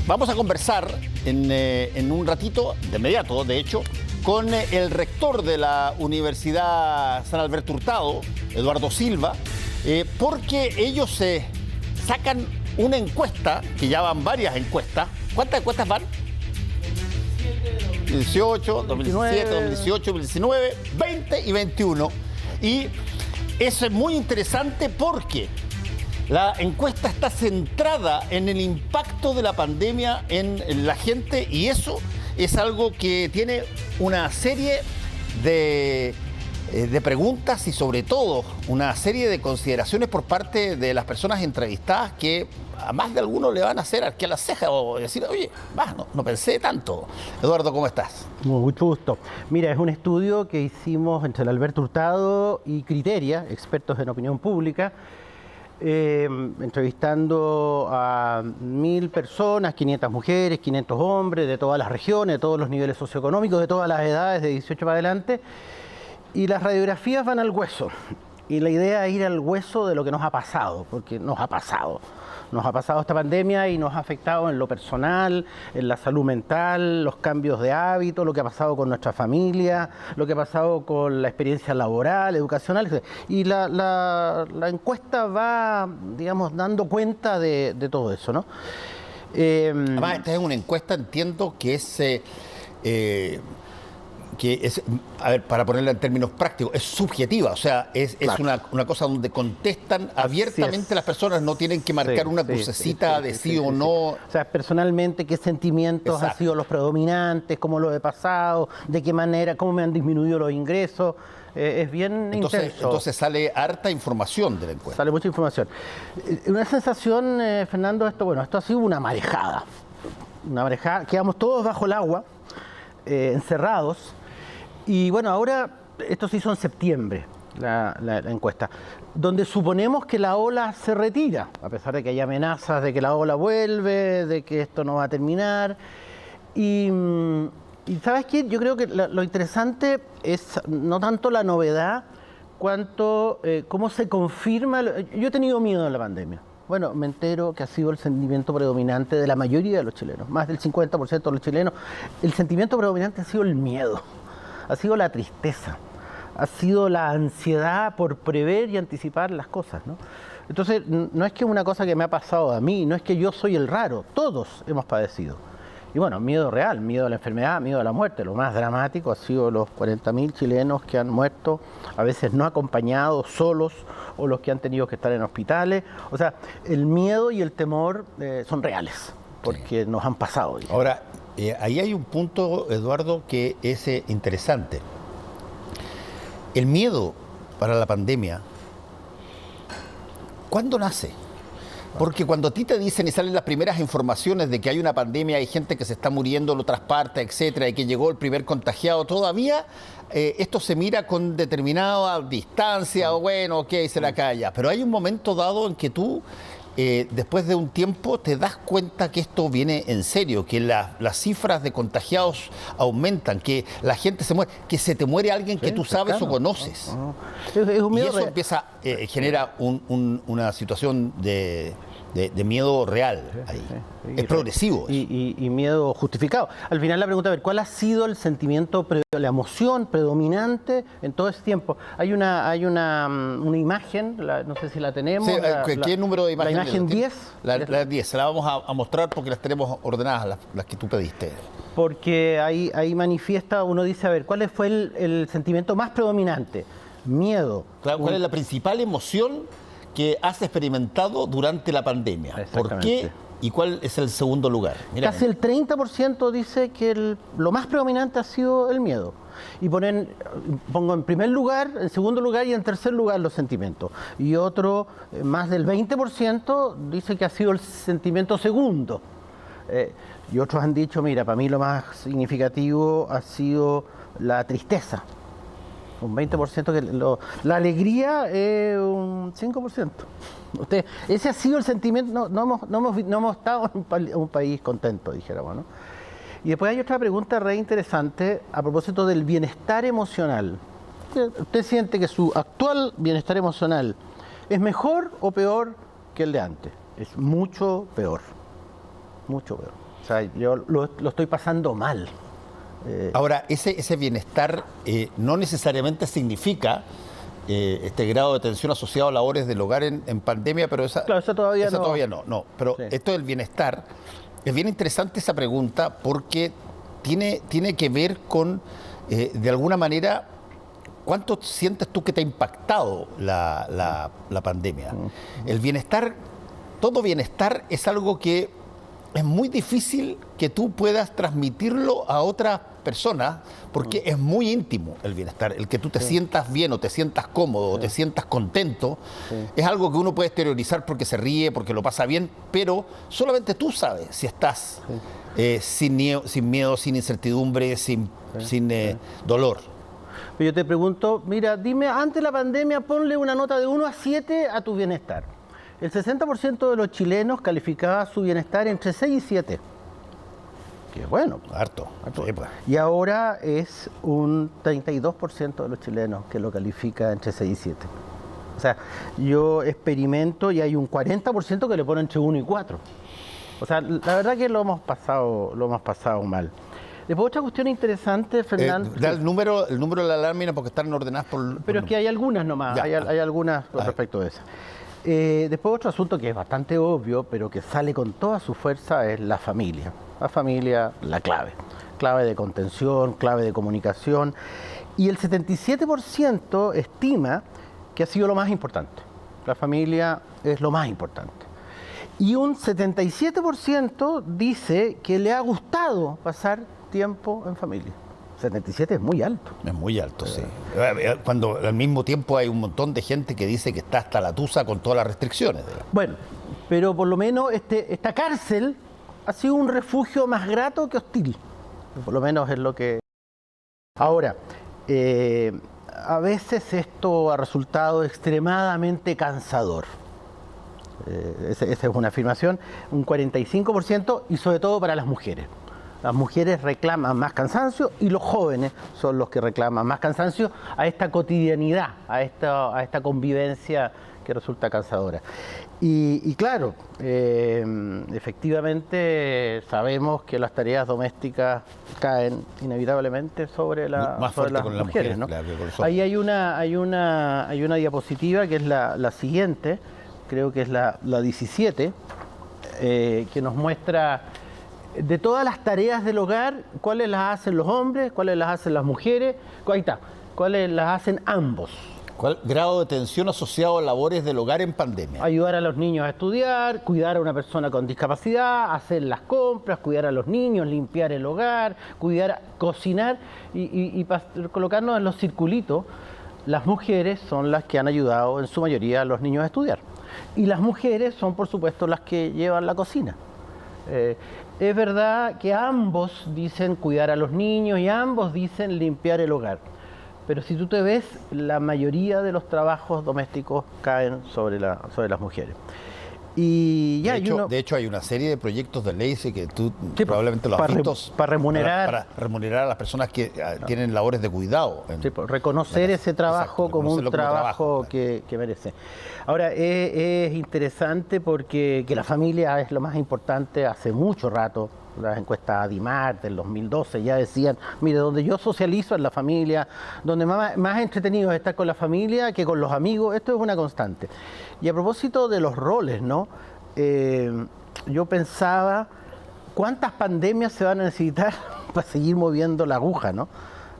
Vamos a conversar en un ratito, de inmediato, de hecho, con el rector de la Universidad San Alberto Hurtado, Eduardo Silva, porque ellos sacan una encuesta, que ya van varias encuestas. ¿Cuántas encuestas van? 2018, 2017, 2018, 2019, 20 y 21. Y eso es muy interesante porque la encuesta está centrada en el impacto de la pandemia en la gente, y eso es algo que tiene una serie de preguntas y sobre todo una serie de consideraciones por parte de las personas entrevistadas que a más de algunos le van a hacer arquear las cejas o decir, oye, no pensé tanto. Eduardo, ¿cómo estás? Mucho gusto. Mira, es un estudio que hicimos entre el Alberto Hurtado y Criteria, expertos en opinión pública, entrevistando a 1000 personas, 500 mujeres, 500 hombres, de todas las regiones, de todos los niveles socioeconómicos, de todas las edades, de 18 para adelante. Y las radiografías van al hueso. Y la idea es ir al hueso de lo que nos ha pasado, porque nos ha pasado. Nos ha pasado esta pandemia y nos ha afectado en lo personal, en la salud mental, los cambios de hábito, lo que ha pasado con nuestra familia, lo que ha pasado con la experiencia laboral, educacional, etc. Y la encuesta va, digamos, dando cuenta de todo eso, ¿no? Además, esta es una encuesta, entiendo, que es... a ver, para ponerla en términos prácticos, es subjetiva, o sea, es claro, una cosa donde contestan abiertamente las personas, no tienen que marcar una crucecita de sí o no. O sea, personalmente, qué sentimientos han sido los predominantes, cómo lo he pasado, de qué manera, cómo me han disminuido los ingresos. Es bien intenso. Entonces sale harta información de la encuesta. Sale mucha información. Una sensación, Fernando, esto ha sido una marejada. Una marejada, quedamos todos bajo el agua, encerrados. Y bueno, ahora, esto se hizo en septiembre, la encuesta, donde suponemos que la ola se retira, a pesar de que hay amenazas de que la ola vuelve, de que esto no va a terminar. Y ¿sabes qué? Yo creo que lo interesante es no tanto la novedad, cuanto cómo se confirma. Yo he tenido miedo en la pandemia. Bueno, me entero que ha sido el sentimiento predominante de la mayoría de los chilenos, más del 50% de los chilenos. El sentimiento predominante ha sido el miedo. Ha sido la tristeza, ha sido la ansiedad por prever y anticipar las cosas, ¿no? Entonces, no es que una cosa que me ha pasado a mí, no es que yo soy el raro, todos hemos padecido. Y bueno, miedo real, miedo a la enfermedad, miedo a la muerte. Lo más dramático ha sido los 40.000 chilenos que han muerto, a veces no acompañados, solos, o los que han tenido que estar en hospitales. O sea, el miedo y el temor son reales, porque nos han pasado. Ahora, ahí hay un punto, Eduardo, que es interesante. El miedo para la pandemia, ¿cuándo nace? Porque cuando a ti te dicen y salen las primeras informaciones de que hay una pandemia, hay gente que se está muriendo en otras partes, etcétera, y que llegó el primer contagiado, todavía esto se mira con determinada distancia, o bueno, ok, se la calla. Pero hay un momento dado en que tú... después de un tiempo te das cuenta que esto viene en serio, que las cifras de contagiados aumentan, que la gente se muere, que se te muere alguien que tú sabes o conoces. Es un miedo y eso genera una situación de miedo real ahí. Es progresivo. Y miedo justificado. Al final la pregunta es, ¿cuál ha sido el sentimiento, la emoción predominante en todo ese tiempo? Hay una imagen, no sé si la tenemos. Sí, ¿qué número de imagen? La imagen 10. La 10, se la vamos a mostrar porque las tenemos ordenadas, las que tú pediste. Porque ahí manifiesta, uno dice, a ver, ¿cuál fue el sentimiento más predominante? Miedo. Claro, ¿cuál es la principal emoción que has experimentado durante la pandemia? ¿Por qué y cuál es el segundo lugar? Mira, casi el 30% dice que lo más predominante ha sido el miedo. Y pongo en primer lugar, en segundo lugar y en tercer lugar los sentimientos. Y otro, más del 20%, dice que ha sido el sentimiento segundo. Y otros han dicho, mira, para mí lo más significativo ha sido la tristeza. Un 20%, la alegría es un 5%. Ese ha sido el sentimiento. No hemos estado en un país contento, dijéramos, ¿no? Y después hay otra pregunta re interesante a propósito del bienestar emocional. ¿Usted siente que su actual bienestar emocional es mejor o peor que el de antes? Es mucho peor. Mucho peor. O sea, yo lo estoy pasando mal. Ahora, ese bienestar no necesariamente significa este grado de tensión asociado a labores del hogar en pandemia, pero claro, eso todavía no. Pero sí, esto del bienestar, es bien interesante esa pregunta porque tiene que ver con, de alguna manera, ¿cuánto sientes tú que te ha impactado la pandemia? El bienestar, todo bienestar es algo que es muy difícil que tú puedas transmitirlo a otras personas porque es muy íntimo el bienestar. El que tú te sientas bien o te sientas cómodo o te sientas contento es algo que uno puede exteriorizar porque se ríe, porque lo pasa bien, pero solamente tú sabes si estás sin miedo, sin incertidumbre, sin dolor. Yo te pregunto, mira, dime, antes de la pandemia, ponle una nota de 1 a 7 a tu bienestar. El 60% de los chilenos calificaba su bienestar entre 6 y 7. Que es bueno. Harto. Sí, pues. Y ahora es un 32% de los chilenos que lo califica entre 6 y 7. O sea, yo experimento y hay un 40% que le pone entre 1 y 4. O sea, la verdad que lo hemos pasado mal. Después otra cuestión interesante, Fernando. Da el número de la lámina porque están ordenadas por... Pero es que hay algunas nomás, hay algunas respecto de eso. Después otro asunto que es bastante obvio, pero que sale con toda su fuerza, es la familia. La familia, la clave de contención, clave de comunicación. Y el 77% estima que ha sido lo más importante. La familia es lo más importante. Y un 77% dice que le ha gustado pasar tiempo en familia. 77 es muy alto. Es muy alto, sí. Cuando al mismo tiempo hay un montón de gente que dice que está hasta la tusa con todas las restricciones. Bueno, pero por lo menos esta cárcel ha sido un refugio más grato que hostil. Por lo menos es lo que... Ahora, a veces esto ha resultado extremadamente cansador. Esa es una afirmación, un 45%, y sobre todo para las mujeres. Las mujeres reclaman más cansancio y los jóvenes son los que reclaman más cansancio a esta cotidianidad, a esta convivencia que resulta cansadora. Y claro, efectivamente sabemos que las tareas domésticas caen inevitablemente sobre las mujeres, ¿no? Claro, ahí hay una diapositiva que es la siguiente, creo que es la 17, que nos muestra de todas las tareas del hogar, cuáles las hacen los hombres, cuáles las hacen las mujeres, ahí está, cuáles las hacen ambos. ¿Cuál grado de tensión asociado a labores del hogar en pandemia? Ayudar a los niños a estudiar, cuidar a una persona con discapacidad, hacer las compras, cuidar a los niños, limpiar el hogar, cocinar y colocarnos en los circulitos. Las mujeres son las que han ayudado en su mayoría a los niños a estudiar. Y las mujeres son, por supuesto, las que llevan la cocina. Es verdad que ambos dicen cuidar a los niños y ambos dicen limpiar el hogar. Pero si tú te ves, la mayoría de los trabajos domésticos caen sobre las mujeres. Y ya de hecho, hay una serie de proyectos de ley que tú probablemente los has visto para remunerar a las personas que tienen labores de cuidado. Reconocer ese trabajo como un trabajo que merece. Ahora, es interesante porque que la familia es lo más importante hace mucho rato. Las encuestas ADIMAR del 2012 ya decían, mire, donde yo socializo es la familia, donde más entretenido es estar con la familia que con los amigos, esto es una constante. Y a propósito de los roles, ¿no? Yo pensaba, ¿cuántas pandemias se van a necesitar para seguir moviendo la aguja, ¿no?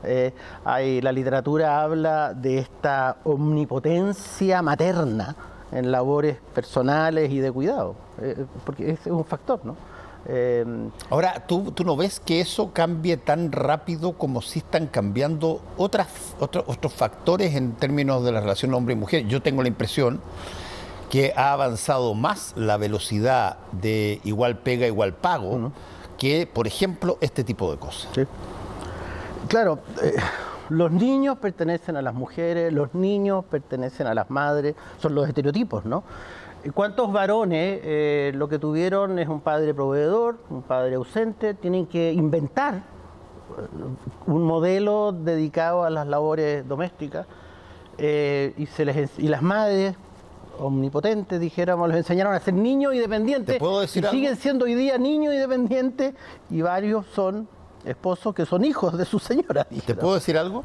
La literatura habla de esta omnipotencia materna en labores personales y de cuidado, porque es un factor, ¿no? Ahora, ¿tú no ves que eso cambie tan rápido como si están cambiando otros factores en términos de la relación hombre y mujer? Yo tengo la impresión que ha avanzado más la velocidad de igual pega, igual pago, que, por ejemplo, este tipo de cosas. Sí. Claro, los niños pertenecen a las mujeres, los niños pertenecen a las madres, son los estereotipos, ¿no? ¿Cuántos varones lo que tuvieron es un padre proveedor, un padre ausente? Tienen que inventar un modelo dedicado a las labores domésticas y las madres omnipotentes, dijéramos, los enseñaron a ser niños independientes. ¿Te puedo decir algo? Siguen siendo hoy día niños independientes y varios son esposos que son hijos de sus señoras. ¿Te puedo decir algo?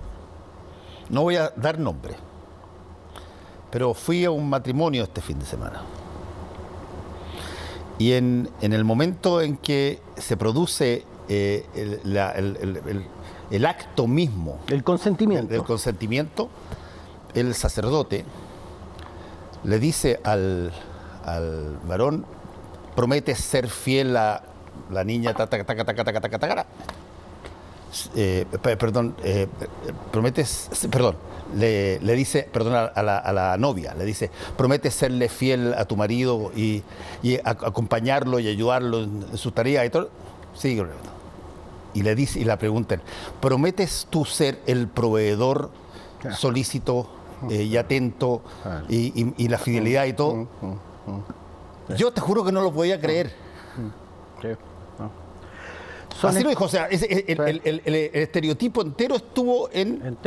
No voy a dar nombre, pero fui a un matrimonio este fin de semana. Y en el momento en que se produce el acto mismo, el consentimiento. del consentimiento, el sacerdote le dice al varón: prometes ser fiel a la niña, le dice, a la novia, le dice: prometes serle fiel a tu marido y acompañarlo y ayudarlo en sus tareas y todo. Sí, y le dice, y la preguntan: ¿prometes tú ser el proveedor solícito y atento y la fidelidad y todo? Yo te juro que no lo podía creer. Sí. Así lo dijo, o sea, el estereotipo entero estuvo en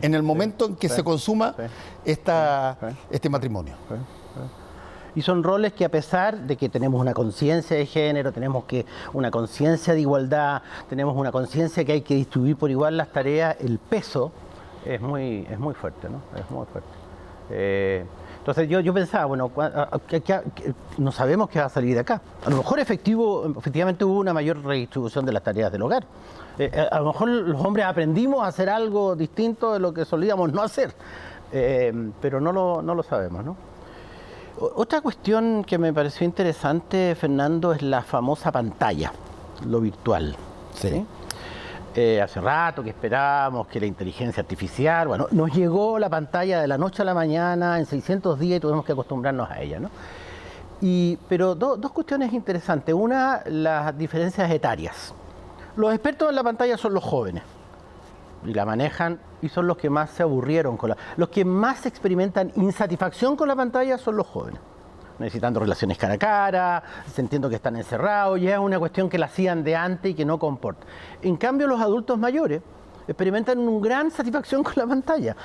el momento en que se consuma este matrimonio. Y son roles que, a pesar de que tenemos una conciencia de género, tenemos una conciencia de igualdad, tenemos una conciencia que hay que distribuir por igual las tareas, el peso es muy fuerte, ¿no? Es muy fuerte. Entonces yo pensaba, bueno, no sabemos qué va a salir de acá. A lo mejor efectivamente hubo una mayor redistribución de las tareas del hogar. A lo mejor los hombres aprendimos a hacer algo distinto de lo que solíamos no hacer, pero no lo sabemos, ¿no? Otra cuestión que me pareció interesante, Fernando, es la famosa pantalla, lo virtual. Sí. Hace rato que esperábamos que la inteligencia artificial, bueno, nos llegó la pantalla de la noche a la mañana en 600 días y tuvimos que acostumbrarnos a ella, ¿no? Pero dos cuestiones interesantes. Una, las diferencias etarias. Los expertos en la pantalla son los jóvenes y la manejan, y son los que más se aburrieron los que más experimentan insatisfacción con la pantalla son los jóvenes, necesitando relaciones cara a cara, sintiendo que están encerrados. Ya es una cuestión que la hacían de antes y que no comporta. En cambio, los adultos mayores experimentan una gran satisfacción con la pantalla.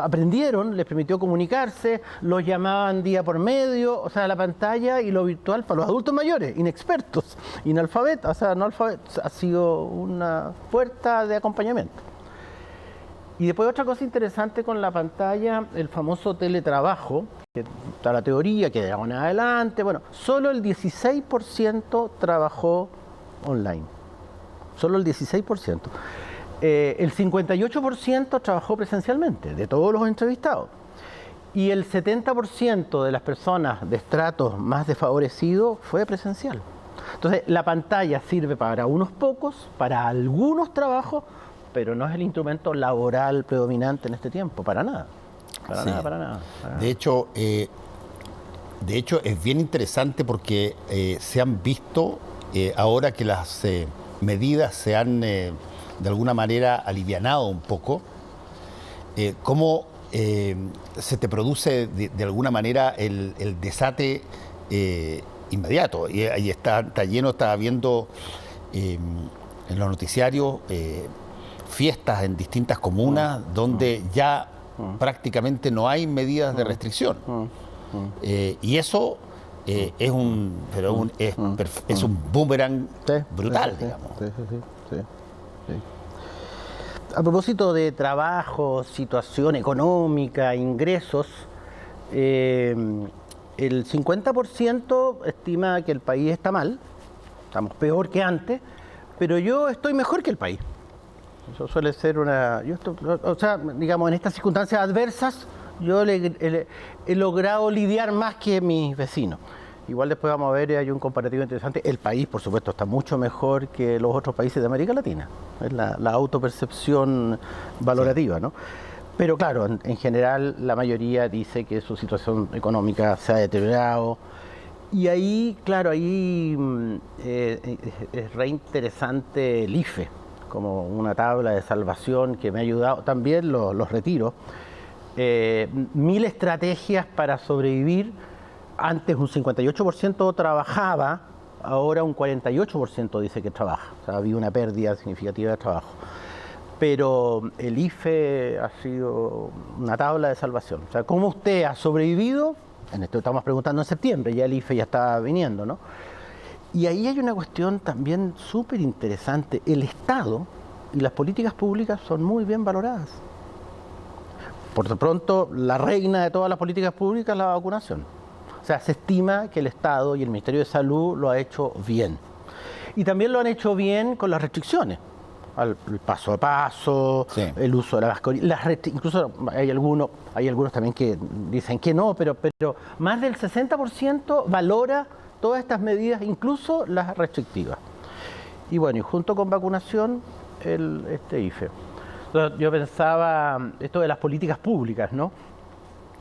Aprendieron, les permitió comunicarse, los llamaban día por medio. O sea, la pantalla y lo virtual para los adultos mayores, inexpertos, inalfabetos, o sea, no alfabetos, ha sido una puerta de acompañamiento. Y después otra cosa interesante con la pantalla, el famoso teletrabajo, que está la teoría, que de ahora en adelante, bueno, solo el 16% trabajó online. Solo el 16%. El 58% trabajó presencialmente, de todos los entrevistados. Y el 70% de las personas de estratos más desfavorecidos fue presencial. Entonces, la pantalla sirve para unos pocos, para algunos trabajos, pero no es el instrumento laboral predominante en este tiempo, para nada. Para nada. De hecho, es bien interesante porque se han visto, ahora que las medidas se han de alguna manera alivianado un poco, cómo se te produce de alguna manera el desate inmediato. Y ahí está lleno, estaba viendo en los noticiarios fiestas en distintas comunas donde ya prácticamente no hay medidas de restricción. Y eso es un boomerang brutal, digamos. Sí. A propósito de trabajo, situación económica, ingresos, el 50% estima que el país está mal, estamos peor que antes, pero yo estoy mejor que el país. Eso suele ser digamos, en estas circunstancias adversas, yo he logrado lidiar más que mis vecinos. Igual después vamos a ver, hay un comparativo interesante. El país, por supuesto, está mucho mejor que los otros países de América Latina. Es la autopercepción valorativa, ¿no? Pero claro, en general la mayoría dice que su situación económica se ha deteriorado. Y ahí, claro, es re interesante el IFE, como una tabla de salvación que me ha ayudado. También los retiros. 1000 estrategias para sobrevivir. Antes un 58% trabajaba, ahora un 48% dice que trabaja. O sea, había una pérdida significativa de trabajo. pero el IFE ha sido una tabla de salvación. O sea, ¿cómo usted ha sobrevivido? En esto estamos preguntando en septiembre, ya el IFE ya está viniendo, ¿no? Y ahí hay una cuestión también súper interesante. El Estado y las políticas públicas son muy bien valoradas. Por de pronto, la reina de todas las políticas públicas es la vacunación. O sea, se estima que el Estado y el Ministerio de Salud lo ha hecho bien. Y también lo han hecho bien con las restricciones. El paso a paso, sí, el uso de la mascarilla. Incluso hay algunos también que dicen que no, pero más del 60% valora todas estas medidas, incluso las restrictivas. Y bueno, y junto con vacunación, este IFE. Entonces, yo pensaba esto de las políticas públicas, ¿no?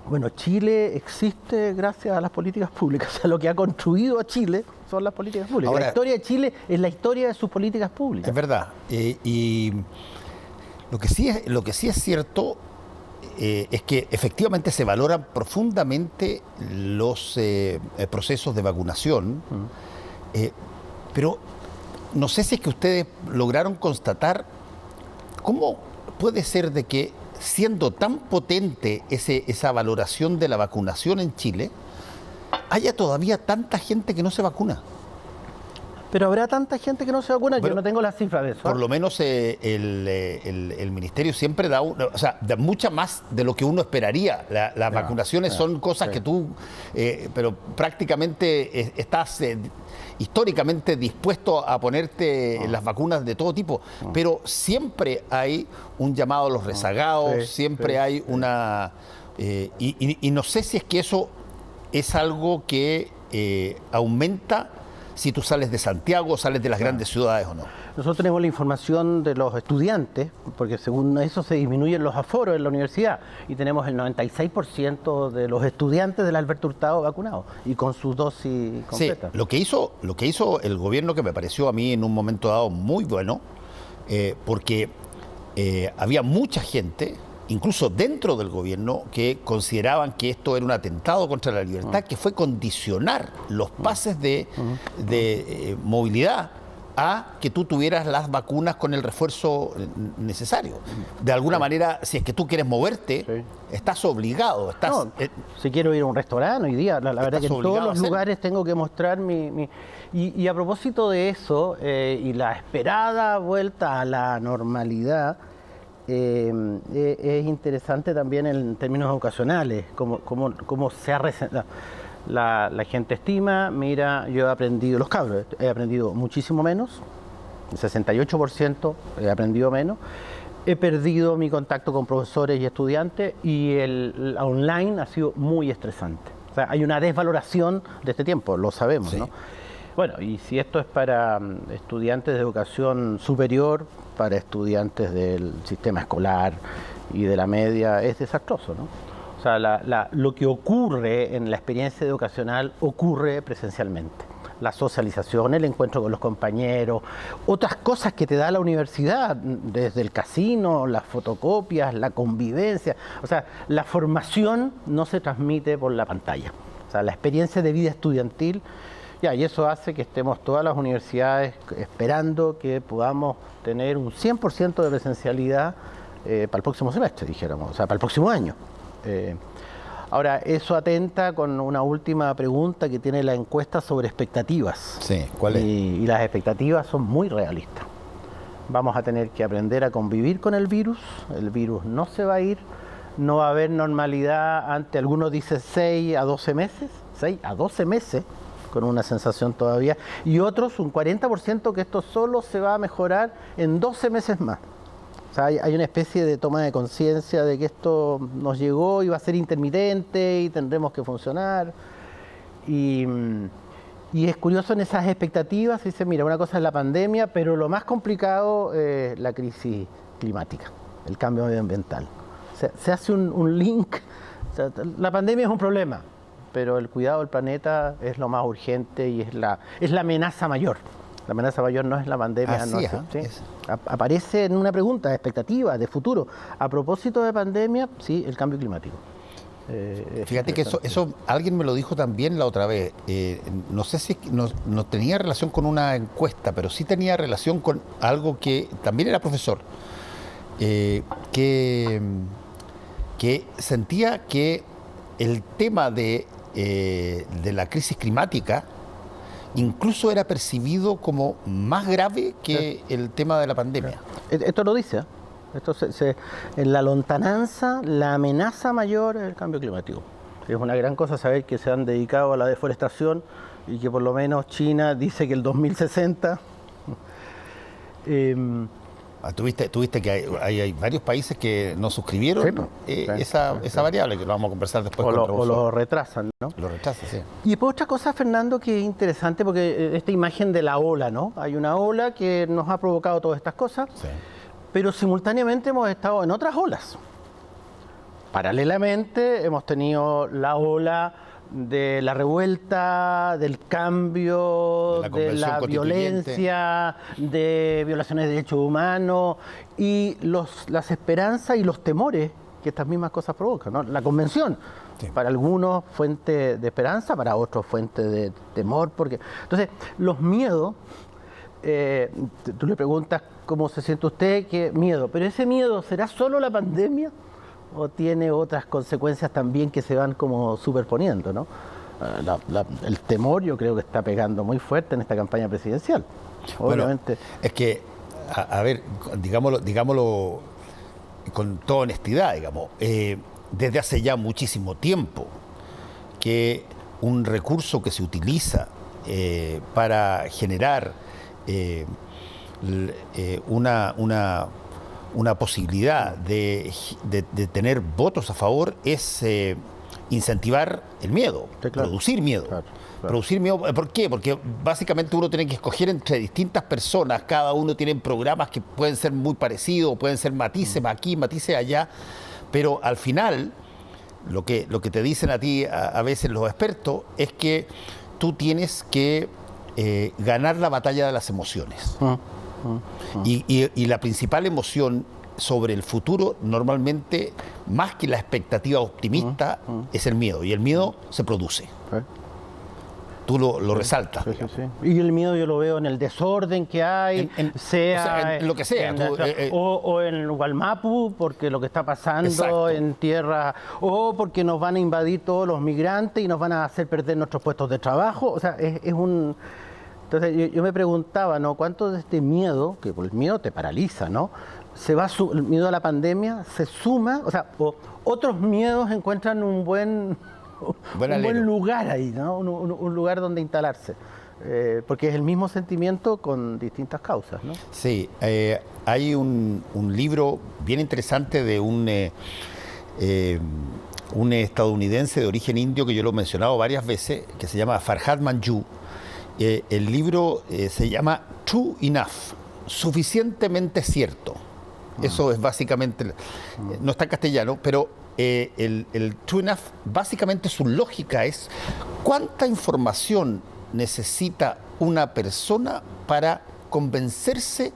Bueno, Chile existe gracias a las políticas públicas. O sea, lo que ha construido a Chile son las políticas públicas. Ahora, la historia de Chile es la historia de sus políticas públicas. Es verdad. Y lo que sí es cierto es que efectivamente se valoran profundamente los procesos de vacunación, pero no sé si es que ustedes lograron constatar cómo puede ser de que, siendo tan potente esa valoración de la vacunación en Chile, haya todavía tanta gente que no se vacuna. Pero habrá tanta gente que no se vacuna, bueno, yo no tengo las cifras de eso. Por lo menos el Ministerio siempre da mucha más de lo que uno esperaría. Las vacunaciones son cosas que tú, pero prácticamente estás históricamente dispuesto a ponerte las vacunas de todo tipo, pero siempre hay un llamado a los rezagados, siempre hay una... y no sé si es que eso es algo que aumenta si tú sales de Santiago, sales de las grandes ciudades o no. Nosotros tenemos la información de los estudiantes, porque según eso se disminuyen los aforos en la universidad, y tenemos el 96% de los estudiantes del Alberto Hurtado vacunados y con sus dosis completas. Sí, lo que hizo el gobierno, que me pareció a mí en un momento dado muy bueno, porque había mucha gente, incluso dentro del gobierno, que consideraban que esto era un atentado contra la libertad, que fue condicionar los pases de movilidad a que tú tuvieras las vacunas con el refuerzo necesario. De alguna manera, si es que tú quieres moverte, estás obligado. Si quiero ir a un restaurante hoy día, la verdad que en todos los lugares tengo que mostrar mi... Y a propósito de eso, y la esperada vuelta a la normalidad, es interesante también en términos educacionales, cómo se ha la gente estima, mira, yo he aprendido, los cabros, he aprendido muchísimo menos, el 68% he aprendido menos, he perdido mi contacto con profesores y estudiantes, y el online ha sido muy estresante. O sea, hay una desvaloración de este tiempo, lo sabemos, ¿no? Bueno, y si esto es para estudiantes de educación superior, para estudiantes del sistema escolar y de la media, es desastroso, ¿no? O sea, lo que ocurre en la experiencia educacional ocurre presencialmente. La socialización, el encuentro con los compañeros, otras cosas que te da la universidad, desde el casino, las fotocopias, la convivencia. O sea, la formación no se transmite por la pantalla. O sea, la experiencia de vida estudiantil, y eso hace que estemos todas las universidades esperando que podamos tener un 100% de presencialidad para el próximo semestre, dijéramos, o sea, para el próximo año. Ahora, eso atenta con una última pregunta que tiene la encuesta sobre expectativas. Sí, ¿cuál es? Y las expectativas son muy realistas. Vamos a tener que aprender a convivir con el virus no se va a ir, no va a haber normalidad ante, algunos dicen 6 a 12 meses, 6 a 12 meses, con una sensación todavía, y otros, un 40%, que esto solo se va a mejorar en 12 meses más. O sea, hay una especie de toma de conciencia de que esto nos llegó y va a ser intermitente y tendremos que funcionar. Y es curioso en esas expectativas, se dice, mira, una cosa es la pandemia, pero lo más complicado es la crisis climática, el cambio medioambiental. Se hace un link, o sea, la pandemia es un problema, pero el cuidado del planeta es lo más urgente y es la amenaza mayor. La amenaza mayor no es la pandemia. Así ¿sí? Aparece en una pregunta de expectativas, de futuro. A propósito de pandemia, sí, el cambio climático. Fíjate que eso alguien me lo dijo también la otra vez. No sé si no tenía relación con una encuesta, pero sí tenía relación con algo que también era profesor. que sentía que el tema de la crisis climática incluso era percibido como más grave que el tema de la pandemia. Esto lo dice, ¿eh? En la lontananza, la amenaza mayor es el cambio climático. Es una gran cosa saber que se han dedicado a la deforestación y que por lo menos China dice que el 2060... Tuviste que hay varios países que no suscribieron esa variable, que lo vamos a conversar después. O lo retrasan, ¿no? Lo retrasan, sí. Y por otra cosa, Fernando, que es interesante, porque esta imagen de la ola, ¿no? Hay una ola que nos ha provocado todas estas cosas, sí, pero simultáneamente hemos estado en otras olas. Paralelamente hemos tenido la ola de la revuelta, del cambio, de la violencia, de violaciones de derechos humanos y las esperanzas y los temores que estas mismas cosas provocan, ¿no? La convención, sí, para algunos fuente de esperanza, para otros fuente de temor, porque entonces los miedos, tú le preguntas cómo se siente usted, qué miedo, pero ese miedo ¿será solo la pandemia? ¿O tiene otras consecuencias también que se van como superponiendo, ¿no? El temor yo creo que está pegando muy fuerte en esta campaña presidencial. Obviamente. Bueno, es que, a ver, digámoslo con toda honestidad, digamos, desde hace ya muchísimo tiempo que un recurso que se utiliza para generar una posibilidad de tener votos a favor es incentivar el miedo, sí, claro, producir miedo. Claro. Producir miedo. ¿Por qué? Porque básicamente uno tiene que escoger entre distintas personas, cada uno tiene programas que pueden ser muy parecidos, pueden ser matices aquí, matices allá, pero al final lo que te dicen a ti a veces los expertos es que tú tienes que ganar la batalla de las emociones. Y la principal emoción sobre el futuro, normalmente, más que la expectativa optimista, es el miedo. Y el miedo se produce. Tú lo resaltas. Sí, sí. Y el miedo yo lo veo en el desorden que hay, en lo que sea. O en Gualmapu, porque lo que está pasando, exacto, en tierra, o porque nos van a invadir todos los migrantes y nos van a hacer perder nuestros puestos de trabajo. O sea, es un... Entonces yo me preguntaba, ¿no? ¿Cuánto de este miedo, que el miedo te paraliza, ¿no? El miedo a la pandemia se suma, o sea, otros miedos encuentran un buen lugar ahí, ¿no? Un lugar donde instalarse. Porque es el mismo sentimiento con distintas causas, ¿no? Sí, hay un libro bien interesante de un estadounidense de origen indio que yo lo he mencionado varias veces, que se llama Farhad Manjoo. El libro se llama True Enough, suficientemente cierto. Eso es básicamente, no está en castellano, pero el True Enough, básicamente su lógica es cuánta información necesita una persona para convencerse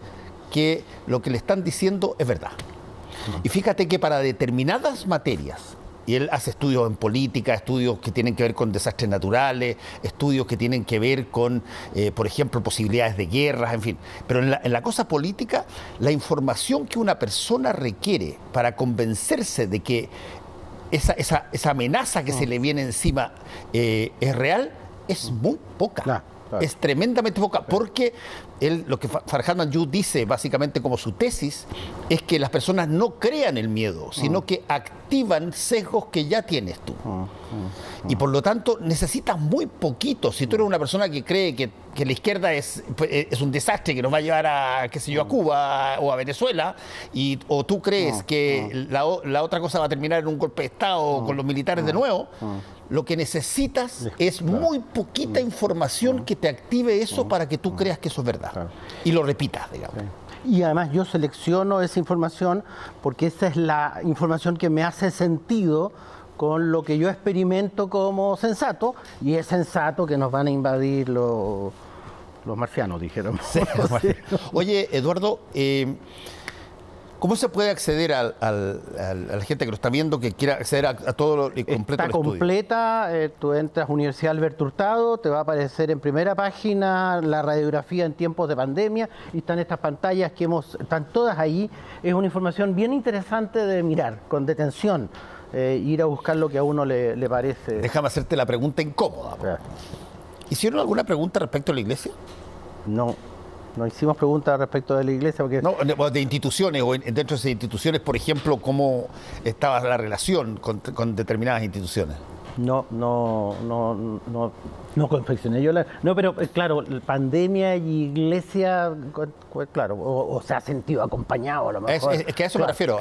que lo que le están diciendo es verdad. Y fíjate que para determinadas materias, y él hace estudios en política, estudios que tienen que ver con desastres naturales, estudios que tienen que ver con, por ejemplo, posibilidades de guerras, en fin. Pero en la cosa política, la información que una persona requiere para convencerse de que esa amenaza que se le viene encima es real, es muy poca. Claro. Es tremendamente poca, porque lo que Farhad Manjoo dice básicamente como su tesis es que las personas no crean el miedo, sino que activan sesgos que ya tienes tú. Y por lo tanto necesitas muy poquito. Si tú eres una persona que cree que la izquierda es un desastre que nos va a llevar a, qué sé yo, a Cuba o a Venezuela, o tú crees que la otra cosa va a terminar en un golpe de Estado con los militares de nuevo, lo que necesitas es muy poquita información que te active eso para que tú creas que eso es verdad. Y lo repitas, digamos. Y además yo selecciono esa información porque esa es la información que me hace sentido con lo que yo experimento como sensato, y es sensato que nos van a invadir los marcianos, dijeron. Sí, Oye, Eduardo, ¿Cómo se puede acceder a la gente que lo está viendo, que quiera acceder a todo lo completo Está del estudio? completa, tú entras a Universidad Alberto Hurtado, te va a aparecer en primera página la radiografía en tiempos de pandemia y están estas pantallas están todas ahí. Es una información bien interesante de mirar, con detención, ir a buscar lo que a uno le parece. Déjame hacerte la pregunta incómoda. ¿Hicieron alguna pregunta respecto a la iglesia? No hicimos preguntas respecto de la iglesia porque... No, de instituciones o dentro de esas instituciones, por ejemplo, ¿cómo estaba la relación con determinadas instituciones? No confeccioné yo No, pero claro, pandemia y iglesia, claro, o se ha sentido acompañado a lo mejor. Es que a eso me refiero,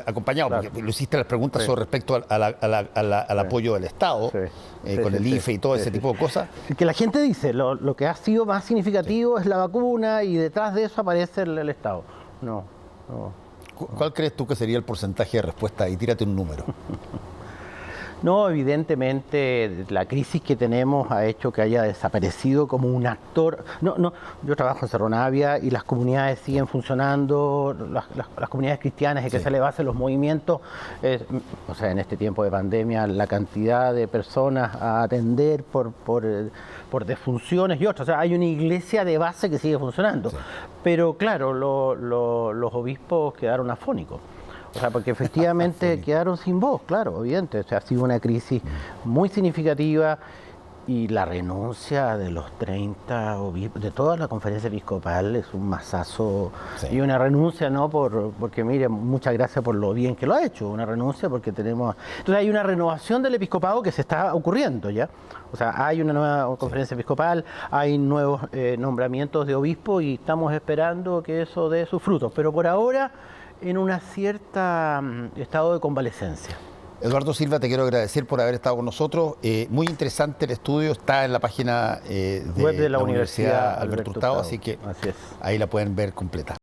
acompañado, porque lo hiciste las preguntas sobre respecto al apoyo del Estado, con el IFE y todo ese tipo de cosas. Que la gente dice, lo que ha sido más significativo es la vacuna y detrás de eso aparece el Estado. No. ¿Cuál crees tú que sería el porcentaje de respuesta? Y tírate un número. No, evidentemente la crisis que tenemos ha hecho que haya desaparecido como un actor. Yo trabajo en Cerro Navia y las comunidades siguen funcionando, las comunidades cristianas, que se le basen los movimientos. O sea, en este tiempo de pandemia, la cantidad de personas a atender por defunciones y otras. O sea, hay una iglesia de base que sigue funcionando. Sí. Pero claro, los obispos quedaron afónicos. O sea, porque efectivamente quedaron sin voz, claro, evidente. O sea, ha sido una crisis muy significativa y la renuncia de los 30 obispos, de toda la conferencia episcopal, es un masazo. Sí. Y una renuncia, no porque, mire, muchas gracias por lo bien que lo ha hecho, una renuncia porque tenemos... Entonces hay una renovación del episcopado que se está ocurriendo ya. O sea, hay una nueva conferencia episcopal, hay nuevos nombramientos de obispos y estamos esperando que eso dé sus frutos. Pero por ahora, en una cierta estado de convalescencia. Eduardo Silva, te quiero agradecer por haber estado con nosotros. Muy interesante el estudio, está en la página web de la Universidad Alberto Hurtado, así que ahí la pueden ver completa.